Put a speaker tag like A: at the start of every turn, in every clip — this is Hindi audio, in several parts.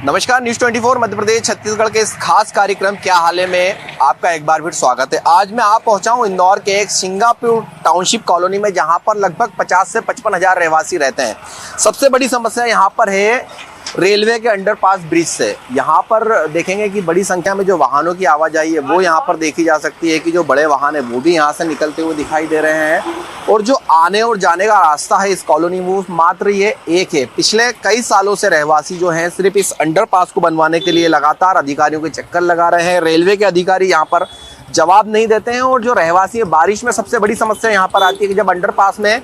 A: नमस्कार, न्यूज़ 24 मध्य प्रदेश छत्तीसगढ़ के इस खास कार्यक्रम क्या हाल है में आपका एक बार फिर स्वागत है। आज मैं आप पहुंचा हूं इंदौर के एक सिंगापुर टाउनशिप कॉलोनी में, जहां पर लगभग 50 से 55 हज़ार रहवासी रहते हैं। सबसे बड़ी समस्या यहां पर है रेलवे के अंडरपास ब्रिज से। यहाँ पर देखेंगे कि बड़ी संख्या में जो वाहनों की आवाजाही है वो यहाँ पर देखी जा सकती है कि जो बड़े वाहन है वो भी यहाँ से निकलते हुए दिखाई दे रहे हैं, और जो आने और जाने का रास्ता है इस कॉलोनी में मात्र ये एक है। पिछले कई सालों से रहवासी जो हैं सिर्फ इस अंडरपास को बनवाने के लिए लगातार अधिकारियों के चक्कर लगा रहे हैं। रेलवे के अधिकारी यहाँ पर जवाब नहीं देते हैं, और जो रहवासी है, बारिश में सबसे बड़ी समस्या यहाँ पर आती है कि जब अंडरपास में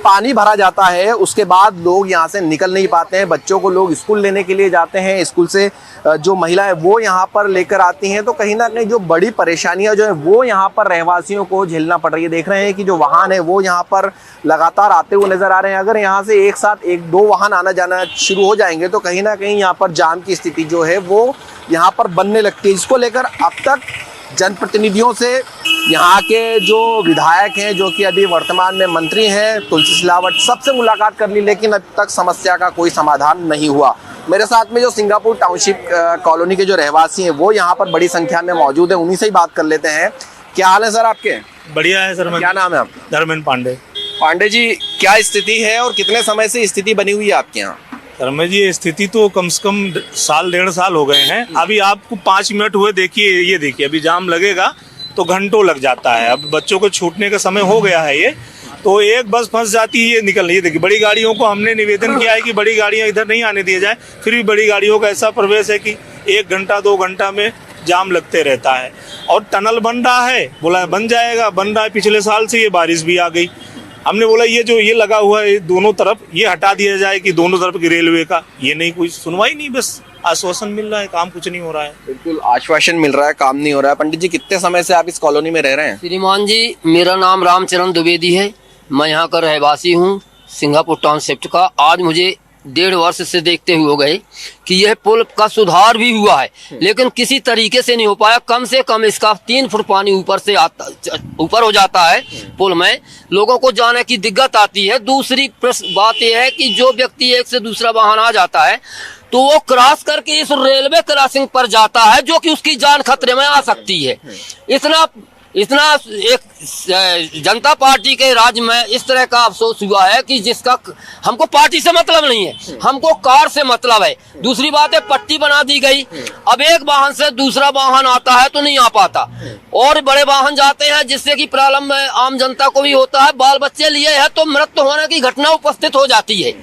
A: पानी भरा जाता है उसके बाद लोग यहाँ से निकल नहीं पाते हैं। बच्चों को लोग स्कूल लेने के लिए जाते हैं, स्कूल से जो महिलाएं वो यहाँ पर लेकर आती हैं, तो कहीं ना कहीं जो बड़ी परेशानियां जो है वो यहाँ पर रहवासियों को झेलना पड़ रही है। देख रहे हैं कि जो वाहन है वो यहाँ पर लगातार आते हुए नजर आ रहे हैं। अगर यहाँ से एक साथ एक दो वाहन आना जाना शुरू हो जाएंगे तो कहीं ना कहीं यहाँ पर जाम की स्थिति जो है वो यहाँ पर बनने लगती है। इसको लेकर अब तक जनप्रतिनिधियों से यहाँ के जो विधायक हैं, जो कि अभी वर्तमान में मंत्री हैं, तुलसी सिलावट, सबसे मुलाकात कर ली, लेकिन अब तक समस्या का कोई समाधान नहीं हुआ। मेरे साथ में जो सिंगापुर टाउनशिप कॉलोनी के जो रहवासी हैं वो यहाँ पर बड़ी संख्या में मौजूद है, उन्हीं से ही बात कर लेते हैं। क्या हाल है सर आपके?
B: बढ़िया है सर।
A: क्या नाम है आपका?
B: धर्मेंद्र पांडे।
A: पांडे जी, क्या स्थिति है और कितने समय से स्थिति बनी हुई है आपके यहाँ?
B: धर्मेंद्र जी, ये स्थिति तो कम से कम साल डेढ़ साल हो गए हैं। अभी आपको 5 मिनट हुए, देखिए ये देखिए, अभी जाम लगेगा तो घंटों लग जाता है। अब बच्चों को छूटने का समय हो गया है, ये तो एक बस फंस जाती है, ये निकल रही है। देखिए, बड़ी गाड़ियों को हमने निवेदन किया है कि बड़ी गाड़ियां इधर नहीं आने दिए जाए, फिर भी बड़ी गाड़ियों का ऐसा प्रवेश है कि 1 घंटा 2 घंटा में जाम लगते रहता है। और टनल बन रहा है, बोला बन जाएगा, बन रहा है। पिछले साल से ये बारिश भी आ गई। हमने बोला ये जो ये लगा हुआ है दोनों तरफ, ये हटा दिया जाए कि दोनों तरफ की रेलवे का, ये नहीं, कोई सुनवाई नहीं, बस आश्वासन मिल रहा है, काम कुछ नहीं हो रहा है।
A: बिल्कुल आश्वासन मिल रहा है, काम नहीं हो रहा है। पंडित जी, कितने समय से आप इस कॉलोनी में रह रहे हैं?
C: श्रीमान जी, मेरा नाम रामचरण द्विवेदी है। मैं यहाँ का रहवासी हूँ, सिंगापुर टाउनशिप का। आज मुझे 1.5 वर्ष से देखते हुए हो गए कि यह पुल का सुधार भी हुआ है, लेकिन किसी तरीके से नहीं हो पाया। कम से कम इसका 3 फुट पानी ऊपर हो जाता है पुल में, लोगों को जाने की दिक्कत आती है। दूसरी बात यह है कि जो व्यक्ति एक से दूसरा वाहन आ जाता है तो वो क्रॉस करके इस रेलवे क्रॉसिंग पर जाता है, जो कि उसकी जान खतरे में आ सकती है। इतना एक जनता पार्टी के राज्य में इस तरह का अफसोस हुआ है कि जिसका हमको पार्टी से मतलब नहीं है, हमको कार से मतलब है। दूसरी बात है, पट्टी बना दी गई, अब एक वाहन से दूसरा वाहन आता है तो नहीं आ पाता, और बड़े वाहन जाते हैं, जिससे कि प्रॉब्लम आम जनता को भी होता है। बाल बच्चे लिए है तो मृत्यु होने की घटना उपस्थित हो जाती है।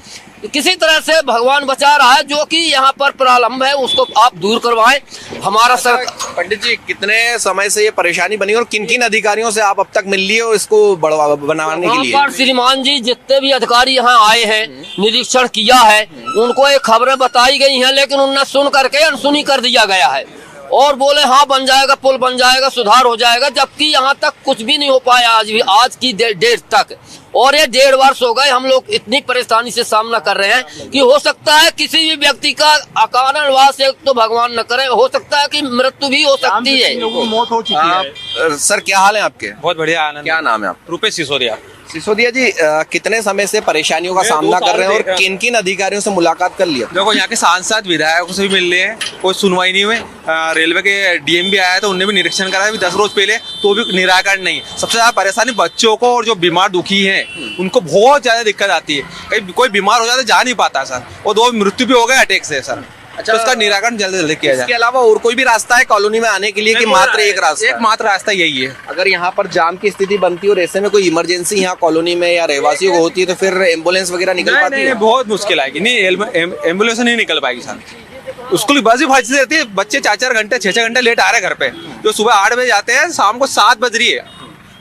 C: किसी तरह से भगवान बचा रहा है, जो कि यहाँ पर प्रॉब्लम है उसको आप दूर करवाएं। हमारा सर
A: पंडित जी, कितने समय से ये परेशानी बनी और किन किन अधिकारियों से आप अब तक मिल लिए हो इसको बनाने के लिए?
C: श्रीमान जी, जितने भी अधिकारी यहाँ आए हैं, निरीक्षण किया है, उनको एक खबरें बताई गई हैं, लेकिन उन्हें सुन करके अनसुनी कर दिया गया है, और बोले हाँ बन जाएगा, पुल बन जाएगा, सुधार हो जाएगा, जबकि यहाँ तक कुछ भी नहीं हो पाया आज की डेट तक। और ये 1.5 वर्ष हो गए, हम लोग इतनी परेशानी से सामना कर रहे हैं कि हो सकता है किसी भी व्यक्ति का अकारणवश से, तो भगवान न करे, हो सकता है कि मृत्यु भी हो सकती है।
B: मौत हो चुकी है।
A: सर, क्या हाल है आपके?
D: बहुत बढ़िया। आनंद।
A: क्या नाम है आप?
D: रुपेश सिसोदिया।
A: सिसोदिया जी, कितने समय से परेशानियों का सामना कर रहे हैं और किन किन अधिकारियों से मुलाकात कर लिया?
D: देखो, यहाँ के सांसद विधायकों से भी मिल रहे हैं, कोई सुनवाई नहीं हुई। रेलवे के डीएम भी आया तो उनने भी निरीक्षण करा 10 रोज पहले, तो भी निराकरण नहीं है। सबसे ज्यादा परेशानी बच्चों को और जो बीमार दुखी हैं उनको बहुत ज्यादा दिक्कत आती है। कहीं कोई बीमार हो जाता है, जा नहीं पाता सर, और 2 मृत्यु भी हो गए अटैक से सर।
A: अच्छा,
D: तो उसका निराकरण जल्दी जल्दी किया जाए।
A: इसके अलावा और कोई भी रास्ता है कॉलोनी में आने के लिए कि मात्र एक रास्ता?
D: एकमात्र रास्ता यही है।
A: अगर यहाँ पर जाम की स्थिति बनती है और ऐसे में कोई इमरजेंसी यहाँ कॉलोनी में या रहवासियों को होती है तो फिर एम्बुलेंस वगैरह निकल पाती है?
D: बहुत मुश्किल आएगी। नहीं, एम्बुलेंस नहीं निकल पाएगी सर। स्कूल बस ही फंसी रहती है, बच्चे 4-4 घंटे 6-6 घंटे लेट आ रहे हैं घर पे, जो सुबह 8 बजे जाते हैं, शाम को 7 बज रही है,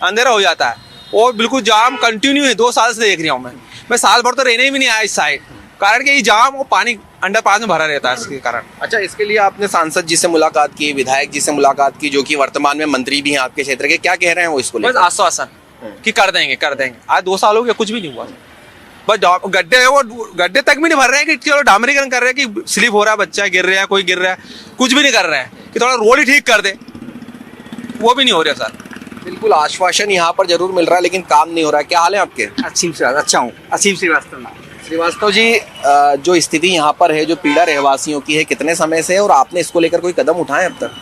D: अंधेरा हो जाता है, और बिल्कुल जाम कंटिन्यू है। 2 साल से देख रहा हूँ मैं साल भर तो रहने ही भी नहीं आया इस साइड, कारण कि ये जाम वो पानी अंडरपास में भरा रहता है इसके कारण।
A: अच्छा, इसके लिए आपने सांसद जी से मुलाकात की, विधायक जी से मुलाकात की, जो कि वर्तमान में मंत्री भी हैं आपके क्षेत्र के, क्या कह रहे हैं वो इसको लेकर?
D: बस आश्वासन कि कर देंगे। आज 2 साल हो गए, कुछ भी नहीं हुआ। बस गड्ढे है, वो गड्ढे तक भी नहीं भर रहे हैं कि चलो डामरीकरण कर रहे हैं कि स्लिप हो रहा है, बच्चा गिर रहा है, कोई गिर रहा है, कुछ भी नहीं कर रहे हैं कि थोड़ा रोड ही ठीक कर दे, वो भी नहीं हो रहा सर।
A: बिल्कुल आश्वासन यहाँ पर जरूर मिल रहा है लेकिन काम नहीं हो रहा है। क्या हाल है आपके?
E: असीम श्रीवास्तव। अच्छा हूँ, असीम श्रीवास्तव।
A: श्रीवास्तव जी, जो स्थिति यहाँ पर है, जो पीड़ा रहवासियों की है, कितने समय से है और आपने इसको लेकर कोई कदम उठाए अब तक?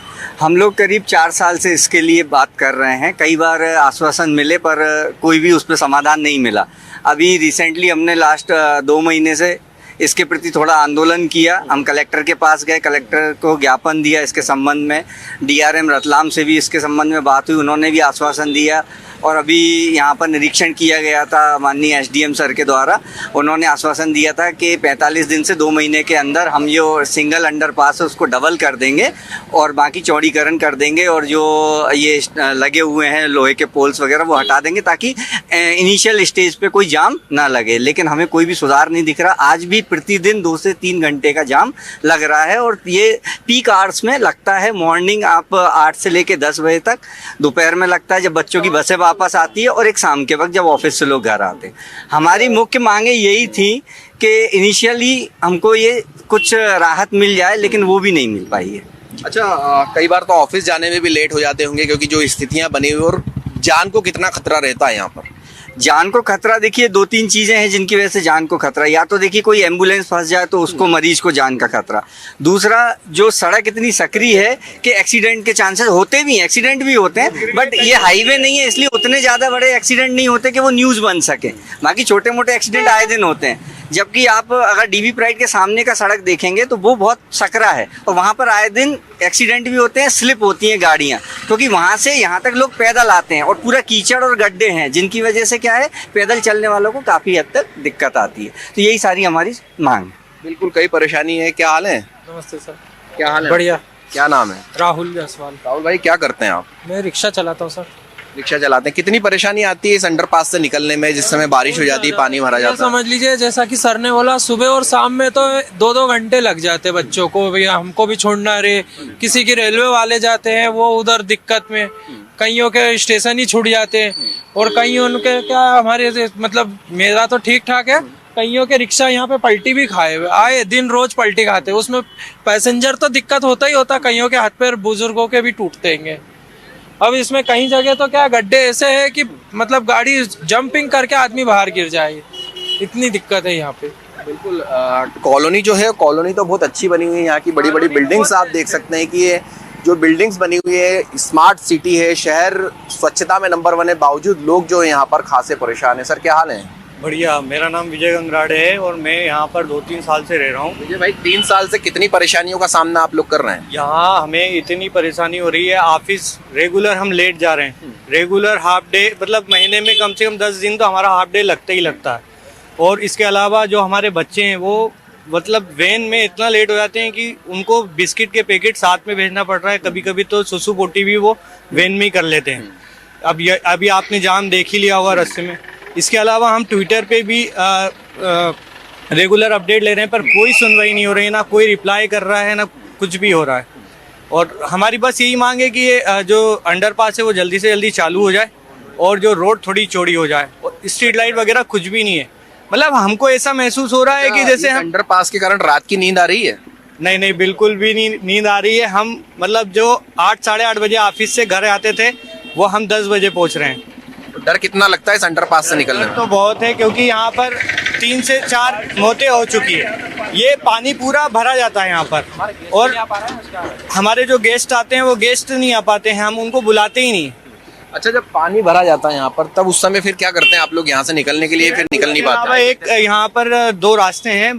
E: हम लोग करीब 4 साल से इसके लिए बात कर रहे हैं। कई बार आश्वासन मिले पर कोई भी उस पर समाधान नहीं मिला। अभी रिसेंटली हमने लास्ट 2 महीने से इसके प्रति थोड़ा आंदोलन किया। हम कलेक्टर के पास गए, कलेक्टर को ज्ञापन दिया इसके संबंध में। डीआरएम रतलाम से भी इसके संबंध में बात हुई, उन्होंने भी आश्वासन दिया। और अभी यहाँ पर निरीक्षण किया गया था माननीय एसडीएम सर के द्वारा। उन्होंने आश्वासन दिया था कि 45 दिन से 2 महीने के अंदर हम जो सिंगल अंडरपास है उसको डबल कर देंगे और बाकी चौड़ीकरण कर देंगे, और जो ये लगे हुए हैं लोहे के पोल्स वगैरह वो हटा देंगे ताकि इनिशियल स्टेज पे कोई जाम ना लगे। लेकिन हमें कोई भी सुधार नहीं दिख रहा। आज भी प्रतिदिन 2 से 3 घंटे का जाम लग रहा है, और ये पीक आवर्स में लगता है। मॉर्निंग आप 8 से लेके 10 बजे तक, दोपहर में लगता है जब बच्चों की बसें वापस आती है, और एक शाम के वक्त जब ऑफिस से लोग घर आते हैं। हमारी मुख्य मांगे यही थी कि इनिशियली हमको ये कुछ राहत मिल जाए, लेकिन वो भी नहीं मिल पाई है।
A: अच्छा, कई बार तो ऑफिस जाने में भी लेट हो जाते होंगे क्योंकि जो स्थितियां बनी हुई, और जान को कितना खतरा रहता है यहाँ पर?
E: जान को खतरा देखिए 2-3 चीज़ें हैं जिनकी वजह से जान को खतरा। या तो देखिए कोई एम्बुलेंस फंस जाए तो उसको, मरीज को जान का खतरा। दूसरा, जो सड़क इतनी सक्रिय है कि एक्सीडेंट के चांसेस होते भी हैं, एक्सीडेंट भी होते हैं, बट ये हाईवे नहीं है इसलिए उतने ज़्यादा बड़े एक्सीडेंट नहीं होते कि वो न्यूज़ बन सके। बाकी छोटे मोटे एक्सीडेंट आए दिन होते हैं। जबकि आप अगर डीबी प्राइड के सामने का सड़क देखेंगे तो वो बहुत सकरा है, और वहाँ पर आए दिन एक्सीडेंट भी होते हैं, स्लिप होती हैं गाड़ियाँ, क्योंकि वहाँ से यहाँ तक लोग पैदल आते हैं और पूरा कीचड़ और गड्ढे हैं, जिनकी वजह से क्या है, पैदल चलने वालों को काफ़ी हद तक दिक्कत आती है। तो यही सारी हमारी मांग।
A: बिल्कुल, कई परेशानी है। क्या हाल है?
F: नमस्ते सर।
A: क्या हाल है?
F: बढ़िया।
A: क्या नाम है?
F: राहुल जायसवाल।
A: राहुल भाई, क्या करते हैं आप?
F: मैं रिक्शा चलाता हूँ सर।
A: रिक्शा चलाते हैं। कितनी परेशानी आती है इस अंडरपास से निकलने में, जिस समय बारिश हो जाती है, पानी भरा
F: ये
A: जाता है?
F: समझ लीजिए, जैसा कि सर ने बोला, सुबह और शाम में तो 2-2 घंटे लग जाते हैं बच्चों को, भैया हमको भी छोड़ना रहे। किसी की रेलवे वाले जाते हैं, वो उधर दिक्कत में, कईयों के स्टेशन ही छूट जाते हैं, और कई उनके क्या, हमारे मतलब मेरा तो ठीक ठाक है, कईयों के रिक्शा यहाँ पे पलटी भी खाए हुए, आए दिन रोज पलटी खाते हैं। उसमें पैसेंजर तो दिक्कत होता ही होता, कईयों के हाथ पैर बुजुर्गों के भी टूटते हैं। अब इसमें कई जगह तो क्या गड्ढे ऐसे है कि मतलब गाड़ी जंपिंग करके आदमी बाहर गिर जाए, इतनी दिक्कत है यहाँ पे।
A: बिल्कुल, कॉलोनी जो है, कॉलोनी तो बहुत अच्छी बनी हुई है। यहाँ की बड़ी बड़ी बिल्डिंग्स आप देख सकते हैं कि ये जो बिल्डिंग्स बनी हुई है, स्मार्ट सिटी है, शहर स्वच्छता में नंबर 1 है, बावजूद लोग जो है यहाँ पर खासे परेशान है। सर, क्या हाल है?
B: बढ़िया। मेरा नाम विजय गंगराड़े है और मैं यहाँ पर 2-3 साल से रह रहा हूँ।
A: विजय भाई, 3 साल से कितनी परेशानियों का सामना आप लोग कर रहे हैं?
B: यहाँ हमें इतनी परेशानी हो रही है, ऑफिस रेगुलर हम लेट जा रहे हैं। रेगुलर हाफ डे, मतलब महीने में कम से कम 10 दिन तो हमारा हाफ डे लगता ही लगता है। और इसके अलावा जो हमारे बच्चे हैं वो मतलब वैन में इतना लेट हो जाते हैं कि उनको बिस्किट के पैकेट साथ में भेजना पड़ रहा है। कभी कभी तो सुसु पोटी भी वो वैन में ही कर लेते हैं। अभी आपने जाम देख ही लिया होगा रास्ते में। इसके अलावा हम ट्विटर पे भी रेगुलर अपडेट ले रहे हैं, पर कोई सुनवाई नहीं हो रही है, ना कोई रिप्लाई कर रहा है, ना कुछ भी हो रहा है। और हमारी बस यही मांग है कि ये जो अंडरपास है वो जल्दी से जल्दी चालू हो जाए, और जो रोड थोड़ी चौड़ी हो जाए, और स्ट्रीट लाइट वगैरह कुछ भी नहीं है। मतलब हमको ऐसा महसूस हो रहा है कि जैसे हम
A: अंडरपास के कारण रात की नींद आ रही है?
B: नहीं, बिल्कुल भी नींद आ रही है। हम मतलब जो 8 साढ़े 8 बजे ऑफिस से घर आते थे, वो हम 10 बजे पहुंच रहे हैं।
A: डर कितना लगता है इस अंडरपास से निकलने में?
B: तो बहुत है, क्योंकि यहाँ पर 3 से 4 मौतें हो चुकी है। ये पानी पूरा भरा जाता है यहाँ पर, और हमारे जो गेस्ट आते हैं वो गेस्ट नहीं आ पाते हैं, हम उनको बुलाते ही नहीं।
A: अच्छा, जब पानी भरा जाता है यहाँ पर, तब उस समय फिर क्या करते हैं आप लोग? यहाँ से निकलने के लिए फिर निकल नहीं पाते?
B: एक यहाँ पर 2 रास्ते हैं,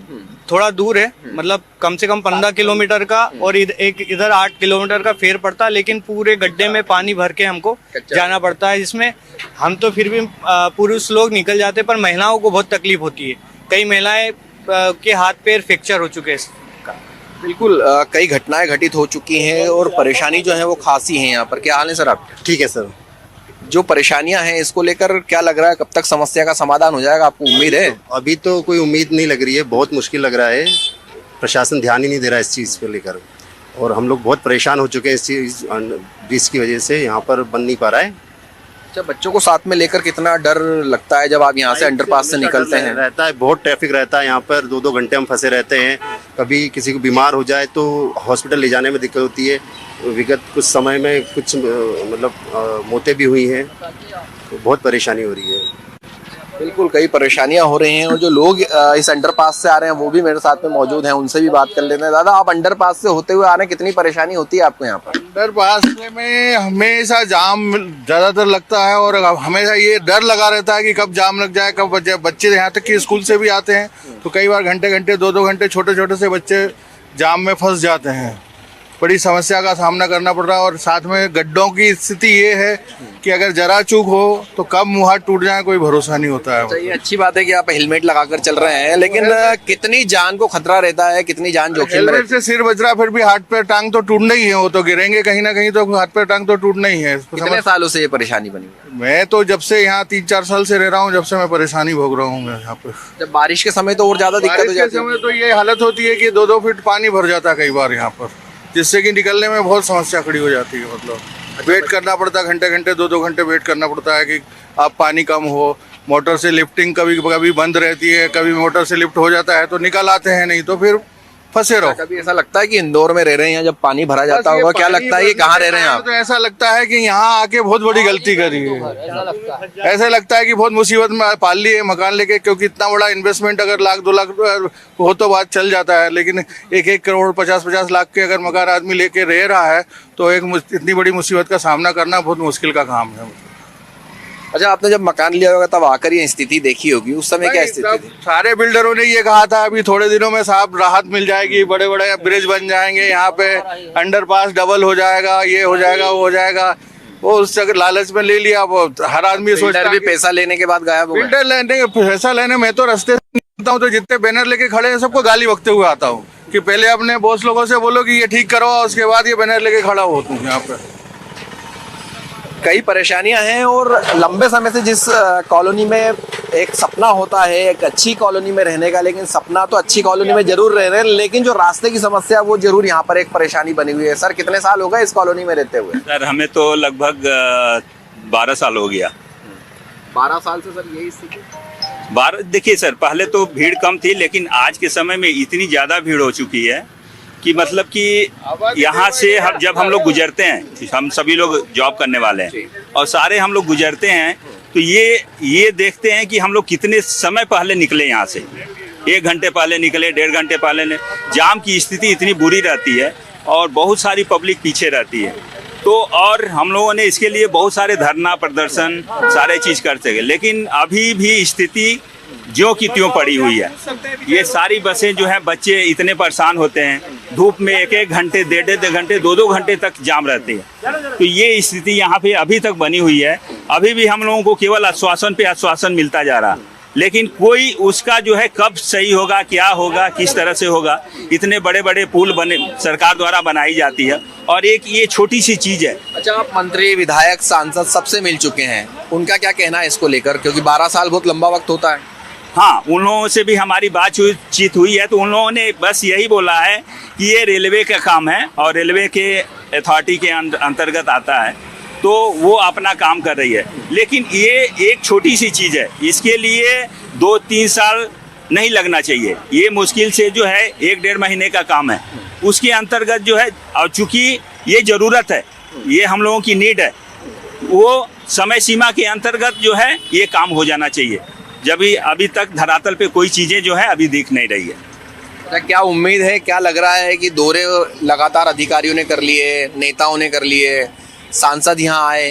B: थोड़ा दूर है, मतलब कम से कम 15 किलोमीटर का, और एक इधर 8 किलोमीटर का फेर पड़ता है, लेकिन पूरे गड्ढे में पानी भर के हमको जाना पड़ता है। जिसमें हम तो फिर भी पुरुष लोग निकल जाते, पर महिलाओं को बहुत तकलीफ होती है। कई महिलाएं के हाथ पैर फ्रैक्चर हो चुके हैं।
A: बिल्कुल, कई घटनाएं घटित हो चुकी हैं और परेशानी जो है वो खासी है यहाँ पर। क्या हाल है सर आप?
G: ठीक है सर।
A: जो परेशानियां हैं, इसको लेकर क्या लग रहा है, कब तक समस्या का समाधान हो जाएगा? आपको उम्मीद है?
G: अभी तो कोई उम्मीद नहीं लग रही है, बहुत मुश्किल लग रहा है। प्रशासन ध्यान ही नहीं दे रहा है इस चीज़ को लेकर, और हम लोग बहुत परेशान हो चुके हैं इस चीज़ ब्रिज की वजह से। यहाँ पर बन नहीं पा रहा है।
A: अच्छा, बच्चों को साथ में लेकर कितना डर लगता है जब आप यहाँ से अंडरपास से निकलते हैं?
G: रहता है, बहुत ट्रैफिक रहता है यहाँ पर। 2-2 घंटे हम फंसे रहते हैं। कभी किसी को बीमार हो जाए तो हॉस्पिटल ले जाने में दिक्कत होती है। विगत कुछ समय में कुछ मतलब मौतें भी हुई हैं, तो बहुत परेशानी हो रही है।
A: बिल्कुल कई परेशानियां हो रही हैं और जो लोग इस अंडरपास से आ रहे हैं वो भी मेरे साथ में मौजूद हैं, उनसे भी बात कर लेते हैं। दादा, आप अंडरपास से होते हुए आ रहे हैं, कितनी परेशानी होती है आपको यहाँ पर?
H: अंडरपास में हमेशा जाम ज़्यादातर लगता है और हमेशा ये डर लगा रहता है कि कब जाम लग जाए, कब बच्चे यहाँ तक कि स्कूल से भी आते हैं तो कई बार घंटे घंटे 2-2 घंटे छोटे छोटे से बच्चे जाम में फंस जाते हैं। बड़ी समस्या का सामना करना पड़ रहा है और साथ में गड्ढों की स्थिति ये है कि अगर जरा चूक हो तो कब मुँह हाथ टूट जाए कोई भरोसा नहीं होता है।
A: तो ये अच्छी बात है कि आप हेलमेट लगाकर चल रहे हैं, लेकिन कितनी जान को खतरा रहता है, कितनी जान जोखिम में
H: हेलमेट से सिर बच रहा, फिर भी हाथ पैर टांग तो टूटना ही है, वो तो गिरेंगे कहीं ना कहीं तो हाथ पैर टांग तो टूटना ही है।
A: कितने सालों से ये परेशानी बनी हुई है?
H: मैं तो जब से यहाँ 3-4 साल से रह रहा हूँ, जब से मैं परेशानी भोग रहा हूँ मैं यहाँ पे।
A: जब बारिश के समय तो और ज्यादा दिक्कत हो
H: बारिश के
A: जाती है।
H: समय तो ये हालत होती है कि 2-2 फीट पानी भर जाता है कई बार यहाँ पर, जिससे कि निकलने में बहुत समस्या खड़ी हो जाती है। मतलब वेट करना पड़ता है, घंटे घंटे 2-2 घंटे वेट करना पड़ता है कि अब पानी कम हो। मोटर से लिफ्टिंग कभी कभी बंद रहती है, कभी मोटर से लिफ्ट हो जाता है तो निकल आते हैं, नहीं तो फिर फंसे रहो।
A: कभी ऐसा लगता है कि इंदौर में रह रहे हैं, जब पानी भरा जाता
H: बस ये
A: होगा, क्या
H: पानी
A: लगता है कि
H: भरने
A: कहाँ
H: के
A: रह रहे हैं
H: कारण
A: आप?
H: तो ऐसा लगता है कि यहाँ आके बहुत बड़ी गलती करी है। ऐसा लगता है कि बहुत मुसीबत में पाल ली है मकान लेके, क्योंकि इतना बड़ा इन्वेस्टमेंट अगर 1-2 लाख हो तो बात चल जाता है, लेकिन 1-1 करोड़ 50-50 लाख के अगर मकान आदमी लेके रह रहा है तो इतनी बड़ी मुसीबत का सामना करना बहुत मुश्किल का काम है।
A: अच्छा, आपने जब मकान लिया होगा तब आकर ये स्थिति देखी होगी, उस समय क्या स्थिति थी?
H: सारे बिल्डरों ने ये कहा था अभी थोड़े दिनों में साहब राहत मिल जाएगी, बड़े बड़े ब्रिज बन जाएंगे, यहाँ पे अंडरपास डबल हो जाएगा, ये हो जाएगा वो हो जाएगा। वो उस लालच में ले लिया। वो हर आदमी सोचता
A: बिल्डर
H: है
A: भी पैसा लेने के बाद गायब हो गए।
H: बिल्डर लेने पैसा लेने में तो रास्ते से निकलता हूँ तो जितने बैनर लेके खड़े हैं सबको गाली बकते हुए आता हूँ कि पहले अपने बॉस लोगों से बोलो कि ये ठीक करवाओ, उसके बाद ये बैनर लेके खड़ा हो तुम यहाँ पे।
A: कई परेशानियां हैं और लंबे समय से जिस कॉलोनी में एक सपना होता है एक अच्छी कॉलोनी में रहने का, लेकिन सपना तो अच्छी कॉलोनी में जरूर रह रहे हैं, लेकिन जो रास्ते की समस्या वो जरूर यहाँ पर एक परेशानी बनी हुई है। सर, कितने साल हो गए इस कॉलोनी में रहते हुए?
I: सर हमें तो लगभग 12 साल हो गया।
A: 12 साल से सर यही स्थिति?
I: 12 देखिए सर, पहले तो भीड़ कम थी, लेकिन आज के समय में इतनी ज़्यादा भीड़ हो चुकी है कि मतलब कि यहाँ से जब हम लोग गुजरते हैं, हम सभी लोग जॉब करने वाले हैं और सारे हम लोग गुजरते हैं तो ये देखते हैं कि हम लोग कितने समय पहले निकले यहाँ से। 1 घंटे पहले निकले, 1.5 घंटे पहले ने। जाम की स्थिति इतनी बुरी रहती है और बहुत सारी पब्लिक पीछे रहती है। तो और हम लोगों ने इसके लिए बहुत सारे धरना प्रदर्शन सारे चीज़ करते गए, लेकिन अभी भी स्थिति ज्यों की त्यों पड़ी हुई है। ये सारी बसें जो हैं, बच्चे इतने परेशान होते हैं, धूप में 1-1 घंटे 1.5 घंटे 2-2 घंटे तक जाम रहती है। तो ये स्थिति यहाँ पे अभी तक बनी हुई है। अभी भी हम लोगों को केवल आश्वासन पे आश्वासन मिलता जा रहा, लेकिन कोई उसका जो है कब सही होगा, क्या होगा, किस तरह से होगा। इतने बड़े बड़े पुल बने सरकार द्वारा बनाई जाती है और एक ये छोटी सी चीज़ है।
A: अच्छा, आप मंत्री, विधायक, सांसद सबसे मिल चुके हैं, उनका क्या कहना है इसको लेकर? क्योंकि 12 साल बहुत लंबा वक्त होता है।
I: हाँ, उन लोगों से भी हमारी बातचीत हुई है तो उन लोगों ने बस यही बोला है कि ये रेलवे का काम है और रेलवे के अथॉरिटी के अंतर्गत आता है, तो वो अपना काम कर रही है। लेकिन ये एक छोटी सी चीज़ है, इसके लिए 2-3 साल नहीं लगना चाहिए। ये मुश्किल से जो है 1-1.5 महीने का काम है, उसके अंतर्गत जो है, और चूँकि ये ज़रूरत है, ये हम लोगों की नीड है, वो समय सीमा के अंतर्गत जो है ये काम हो जाना चाहिए। जब अभी तक धरातल पे कोई चीज़ें जो है अभी दिख नहीं रही है।
A: अच्छा, क्या उम्मीद है, क्या लग रहा है कि दौरे लगातार अधिकारियों ने कर लिए, नेताओं ने कर लिए, सांसद यहाँ आए,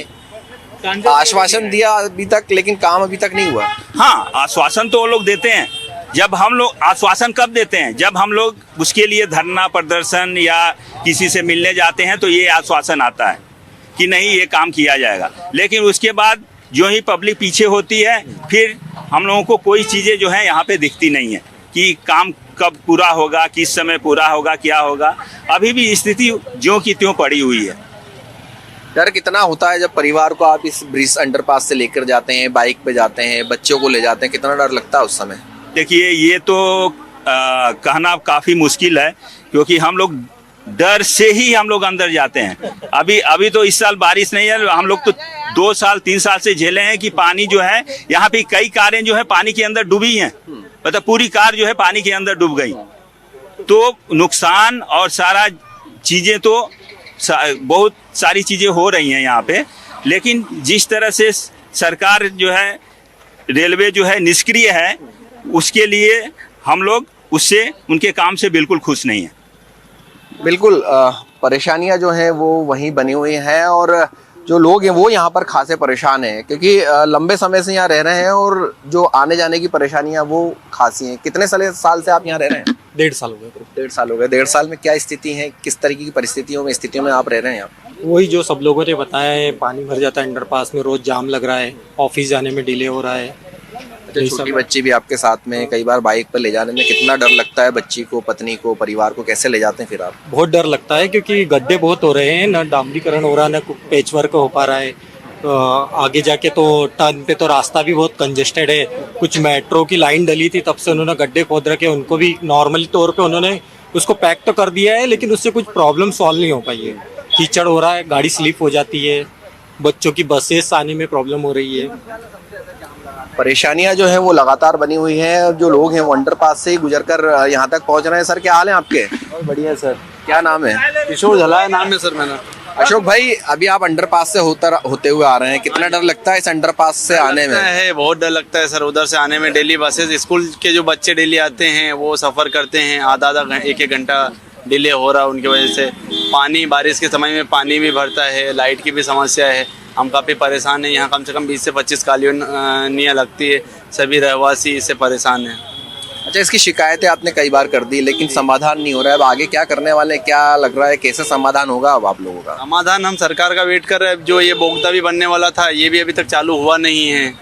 A: आश्वासन दिया अभी तक, लेकिन काम अभी तक नहीं हुआ?
I: हाँ, आश्वासन तो वो लोग देते हैं। जब हम लोग आश्वासन कब देते हैं? जब हम लोग उसके लिए धरना प्रदर्शन या किसी से मिलने जाते हैं तो ये आश्वासन आता है कि नहीं ये काम किया जाएगा। लेकिन उसके बाद जो ही पब्लिक पीछे होती है, फिर हम लोगों को कोई चीज़ें जो है यहाँ पे दिखती नहीं है कि काम कब पूरा होगा, किस समय पूरा होगा, क्या होगा। अभी भी स्थिति ज्यों की त्यों पड़ी हुई है।
A: डर कितना होता है जब परिवार को आप इस ब्रिज अंडरपास से लेकर जाते हैं, बाइक पे जाते हैं, बच्चों को ले जाते हैं, कितना डर लगता है उस समय?
I: देखिए, ये तो कहना काफ़ी मुश्किल है, क्योंकि हम लोग डर से ही हम लोग अंदर जाते हैं। अभी तो इस साल बारिश नहीं है, हम लोग तो 2 साल 3 साल से झेले हैं कि पानी जो है यहाँ पे कई कारें जो है पानी के अंदर डूबी हैं, मतलब पूरी कार जो है पानी के अंदर डूब गई। तो नुकसान और सारा चीज़ें तो बहुत सारी चीज़ें हो रही हैं यहाँ पे, लेकिन जिस तरह से सरकार जो है रेलवे जो है निष्क्रिय है, उसके लिए हम लोग उससे उनके काम से बिल्कुल खुश नहीं हैं।
A: बिल्कुल परेशानियां जो हैं वो वहीं बनी हुई हैं और जो लोग हैं वो यहाँ पर खासे परेशान हैं क्योंकि लंबे समय से यहाँ रह रहे हैं और जो आने जाने की परेशानियां वो खासी हैं। कितने साल से आप यहाँ रह रहे हैं?
J: 1.5 साल हो गए।
A: 1.5 साल हो गए। 1.5 साल में क्या स्थिति है, किस तरीके की स्थितियों में आप रह रहे हैं यहाँ?
J: वही जो सब लोगों ने बताया है, पानी भर जाता है अंडरपास में, रोज जाम लग रहा है, ऑफिस जाने में डिले हो रहा है। यही
A: छोटी
J: सब।
A: बच्ची भी आपके साथ में, कई बार बाइक पर ले जाने में कितना डर लगता है बच्ची को, पत्नी को, परिवार को कैसे ले जाते हैं फिर आप?
J: बहुत डर लगता है क्योंकि गड्ढे बहुत हो रहे हैं, ना डामरीकरण हो रहा है, ना पेच वर्क हो पा रहा है। आगे जाके तो टर्न पे तो रास्ता भी बहुत कंजेस्टेड है। कुछ मेट्रो की लाइन डली थी, तब से उन्होंने गड्ढे खोद रखे, उनको भी नॉर्मली तौर पे उन्होंने उसको पैक तो कर दिया है, लेकिन उससे कुछ प्रॉब्लम सॉल्व नहीं हो पाई है। कीचड़ हो रहा है, गाड़ी स्लिप हो जाती है, बच्चों की बसेस आने में प्रॉब्लम हो रही है।
A: परेशानियां जो है वो लगातार बनी हुई हैं। जो लोग हैं वो अंडरपास से ही गुजरकर यहाँ तक पहुंच रहे हैं। सर क्या हाल है आपके?
K: बढ़िया सर।
A: क्या नाम है?
K: किशोर झला नाम है सर मेरा।
A: अशोक भाई, अभी आप अंडरपास से होते हुए आ रहे हैं, कितना डर लगता है इस अंडरपास से आने में?
K: है बहुत डर लगता है सर, उधर से आने में। डेली बसेस, स्कूल के जो बच्चे डेली आते हैं वो सफ़र करते हैं, आधा एक घंटा डिले हो रहा है उनकी वजह से। पानी, बारिश के समय में पानी भी भरता है, लाइट की भी समस्या है, हम काफ़ी परेशान हैं। यहाँ कम से कम 20 से 25 कॉलोनियाँ लगती है, सभी रहवासी इससे परेशान हैं।
A: अच्छा, इसकी शिकायतें आपने कई बार कर दी लेकिन समाधान नहीं हो रहा है। अब आगे क्या करने वाले हैं? क्या लग रहा है, कैसे समाधान होगा अब आप लोगों का?
K: समाधान हम सरकार का वेट कर रहे हैं। जो ये बोगदा भी बनने वाला था ये भी अभी तक चालू हुआ नहीं है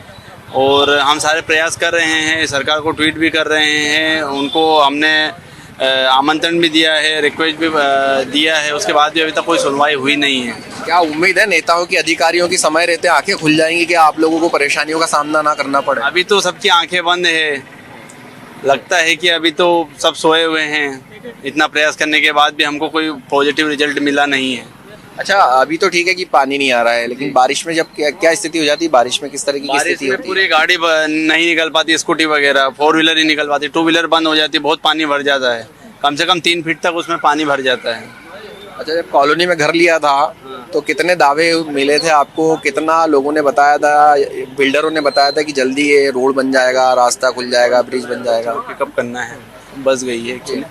K: और हम सारे प्रयास कर रहे हैं, सरकार को ट्वीट भी कर रहे हैं, उनको हमने आमंत्रण भी दिया है, रिक्वेस्ट भी दिया है, उसके बाद भी अभी तक कोई सुनवाई हुई नहीं है।
A: क्या उम्मीद है नेताओं की, अधिकारियों की समय रहते आंखें खुल जाएंगी कि आप लोगों को परेशानियों का सामना ना करना पड़े?
K: अभी तो सबकी आंखें बंद है, लगता है कि अभी तो सब सोए हुए हैं। इतना प्रयास करने के बाद भी हमको कोई पॉजिटिव रिजल्ट मिला नहीं है।
A: अच्छा, अभी तो ठीक है कि पानी नहीं आ रहा है, लेकिन बारिश में जब क्या स्थिति हो जाती है? बारिश में किस तरह की
K: बारिश
A: स्थिति
K: में
A: होती है?
K: पूरी गाड़ी नहीं निकल पाती, स्कूटी वगैरह, 4 व्हीलर ही निकल पाती, 2 व्हीलर बंद हो जाती है, बहुत पानी भर जाता है, कम से कम 3 फीट तक उसमें पानी भर जाता है।
A: अच्छा, जब कॉलोनी में घर लिया था तो कितने दावे मिले थे आपको? कितना लोगों ने बताया था, बिल्डरों ने बताया था कि जल्दी ये रोड बन जाएगा, रास्ता खुल जाएगा, ब्रिज बन जाएगा?
K: पिकअप करना है, बस गई है एक्चुअली,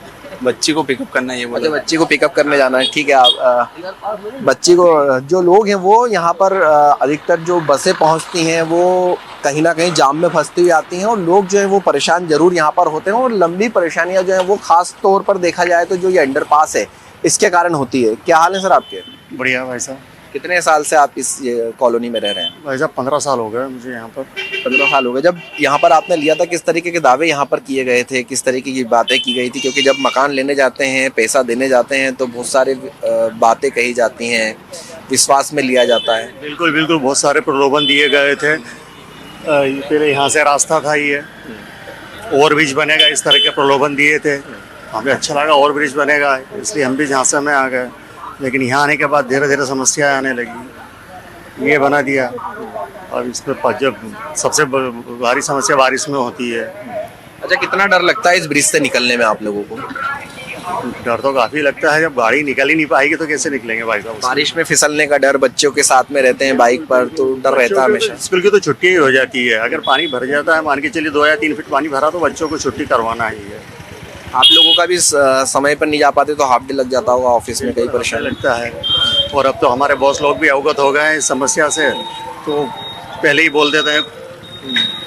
K: बच्ची को पिकअप करना है ये बोला।
A: अच्छा, बच्ची को पिकअप करने जाना है, ठीक है। आप बच्ची को, जो लोग हैं वो यहाँ पर अधिकतर जो बसें पहुँचती हैं वो कहीं ना कहीं जाम में फंसती हुई आती हैं और लोग जो है वो परेशान जरूर यहाँ पर होते हैं और लंबी परेशानियाँ जो हैं वो खास तौर पर देखा जाए तो जो ये अंडरपास है इसके कारण होती है। क्या हाल है सर आपके?
H: बढ़िया भाई साहब।
A: कितने साल से आप इस कॉलोनी में रह रहे हैं?
H: भाई साहब 15 साल हो गए मुझे यहाँ पर।
A: 15 साल हो गए। जब यहाँ पर आपने लिया था किस तरीके के दावे यहाँ पर किए गए थे, किस तरीके की बातें की गई थी? क्योंकि जब मकान लेने जाते हैं, पैसा देने जाते हैं तो बहुत सारे बातें कही जाती हैं, विश्वास में लिया जाता है।
H: बिल्कुल बिल्कुल, बहुत सारे प्रलोभन दिए गए थे। पहले यहाँ से रास्ता था, ये ओवर ब्रिज बनेगा, इस तरह के प्रलोभन दिए थे। हमें अच्छा लगा ओवर ब्रिज बनेगा, इसलिए हम भी यहाँ से में आ गए। लेकिन यहाँ आने के बाद धीरे धीरे समस्याएं आने लगी, ये बना दिया। और इस पर जब सबसे भारी समस्या बारिश में होती है।
A: अच्छा, कितना डर लगता है इस ब्रिज से निकलने में आप लोगों को?
H: डर तो काफ़ी लगता है, जब गाड़ी निकल ही नहीं पाएगी तो कैसे निकलेंगे भाई साहब?
A: बारिश में फिसलने का डर, बच्चों के साथ में रहते हैं बाइक पर तो डर रहता है हमेशा।
H: स्कूल की तो छुट्टी ही हो जाती है, अगर पानी भर जाता है, मान के चलिए 2 या 3 फीट पानी भरा तो बच्चों को छुट्टी करवाना ही है।
A: आप लोगों का भी समय पर नहीं जा पाते तो हाफ डे लग जाता होगा ऑफिस में, कई परेशानी
H: लगता है। और अब तो हमारे बॉस लोग भी अवगत हो गए हैं इस समस्या से, तो पहले ही बोल देते हैं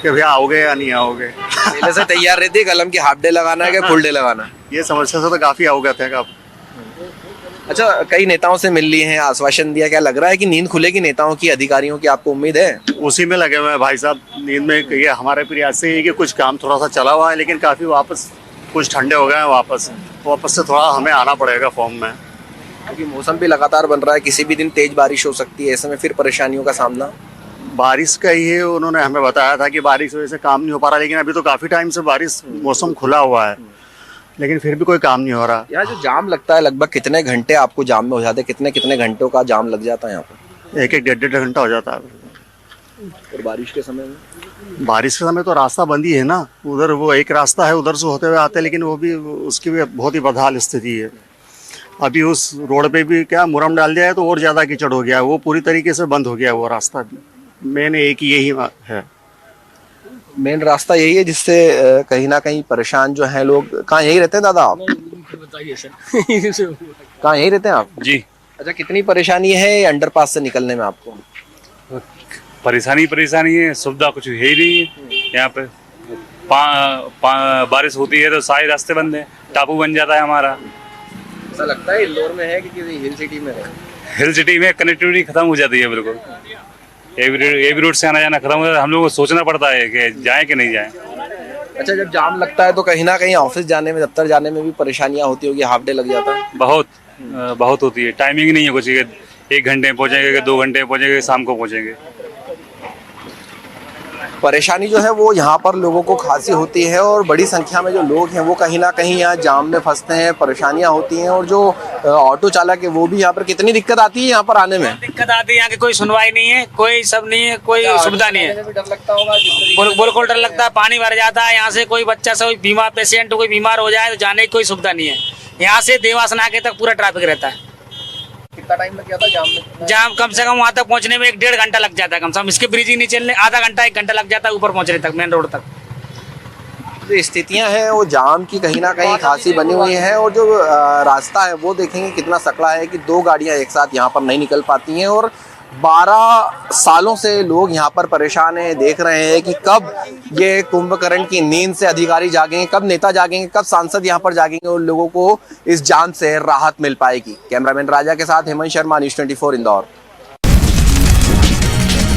H: कि भैया आओगे या नहीं आओगे।
A: पहले से तैयार रहती है कलम की हाफ डे लगाना है कि फुल डे लगाना?
H: ये समस्या से तो काफ़ी अवगत है आप।
A: अच्छा, कई नेताओं से मिल लिए हैं, आश्वासन दिया, क्या लग रहा है कि नींद खुलेगी नेताओं की, अधिकारियों की? आपको उम्मीद है?
H: उसी में लगे हुए हैं भाई साहब, नींद में। ये हमारे प्रयास से है कि कुछ काम थोड़ा सा चला हुआ है, लेकिन काफ़ी वापस कुछ ठंडे हो गए हैं, वापस से थोड़ा हमें आना पड़ेगा फॉर्म में।
A: क्योंकि मौसम भी लगातार बन रहा है, किसी भी दिन तेज बारिश हो सकती है, ऐसे में फिर परेशानियों का सामना।
H: बारिश का ही है, उन्होंने हमें बताया था कि बारिश की वजह से काम नहीं हो पा रहा, लेकिन अभी तो काफ़ी टाइम से बारिश मौसम खुला हुआ है, लेकिन फिर भी कोई काम नहीं हो रहा।
A: यहाँ जो जाम लगता है, लगभग कितने घंटे आपको जाम में हो जाते हैं? कितने घंटों का जाम लग जाता है यहाँ पर?
H: 1-1, 1.5 घंटा हो जाता है।
A: और बारिश के समय में?
H: बारिश के समय तो रास्ता बंद ही है ना, उधर वो एक रास्ता है, उधर से होते हुए आते हैं, लेकिन वो भी, उसकी भी बहुत ही बदहाल स्थिति है। अभी उस रोड पे भी क्या मुरम डाल दिया है तो और ज़्यादा कीचड़ हो गया है, वो पूरी तरीके से बंद हो गया है वो रास्ता भी। मेन एक यही है।
A: मेन रास्ता यही है जिससे कहीं ना कहीं परेशान जो हैं लोग। कहाँ यही रहते हैं दादा आप?
J: बताइए सर।
A: कहाँ यही रहते हैं आप?
I: जी।
A: अच्छा, कितनी परेशानी है अंडरपास से निकलने में आपको?
I: परेशानी है, सुविधा कुछ है ही नहीं है यहाँ पे। बारिश होती है तो सारे रास्ते बंद है, टापू बन जाता है हमारा।
A: ऐसा लगता है इंदौर में है कि किसी हिल सिटी में है?
I: हिल सिटी में कनेक्टिविटी खत्म हो जाती है बिल्कुल। एवी रोड से आना जाना खत्म हो जाता है, हम लोग को सोचना पड़ता है कि जाएं कि नहीं जाएं।
A: अच्छा, जब जाम लगता है तो कहीं ना कहीं ऑफिस जाने में, दफ्तर जाने में भी परेशानियां होती होगी, हाफ डे लग जाता है?
I: बहुत होती है, टाइमिंग नहीं है कुछ, 1 घंटे में पहुंचेंगे, 2 घंटे में पहुंचेंगे, शाम को पहुंचेंगे।
A: परेशानी जो है वो यहाँ पर लोगों को खासी होती है और बड़ी संख्या में जो लोग हैं वो कहीं ना कहीं यहाँ जाम में फंसते हैं, परेशानियां होती हैं। और जो ऑटो चालक है वो भी यहाँ पर कितनी दिक्कत आती है यहाँ पर आने में?
L: दिक्कत आती है, यहाँ की कोई सुनवाई नहीं है, कोई सब नहीं है, कोई सुविधा नहीं है।
A: डर लगता होगा?
L: बिल्कुल डर लगता है, पानी भर जाता है यहाँ से, कोई बच्चा से कोई बीमार पेशेंट कोई बीमार हो जाए तो जाने की कोई सुविधा नहीं है। यहाँ से देवास नाके तक पूरा ट्रैफिक रहता है।
A: कितना टाइम लग जाता है जाम में?
L: जाम कम से कम वहाँ तक पहुँचने में 1-1.5 घंटा लग जाता है कम से कम। इसके ब्रिज ही नहीं चलने आधा घंटा 1 घंटा लग जाता है ऊपर पहुँचने तक, मेन रोड तक।
A: जो स्थितियां हैं वो जाम की कहीं ना कहीं खासी बनी हुई है। और जो रास्ता है वो देखेंगे कितना सकड़ा है कि 2 गाड़ियां एक साथ यहाँ पर नहीं निकल पाती हैं। और 12 सालों से लोग यहाँ पर परेशान हैं, देख रहे हैं कि कब ये कुंभकर्ण की नींद से अधिकारी जागेंगे, कब नेता जागेंगे, कब सांसद यहाँ पर जागेंगे और लोगों को इस जाम से राहत मिल पाएगी। कैमरामैन राजा के साथ हेमंत शर्मा, न्यूज़ 24 इंदौर।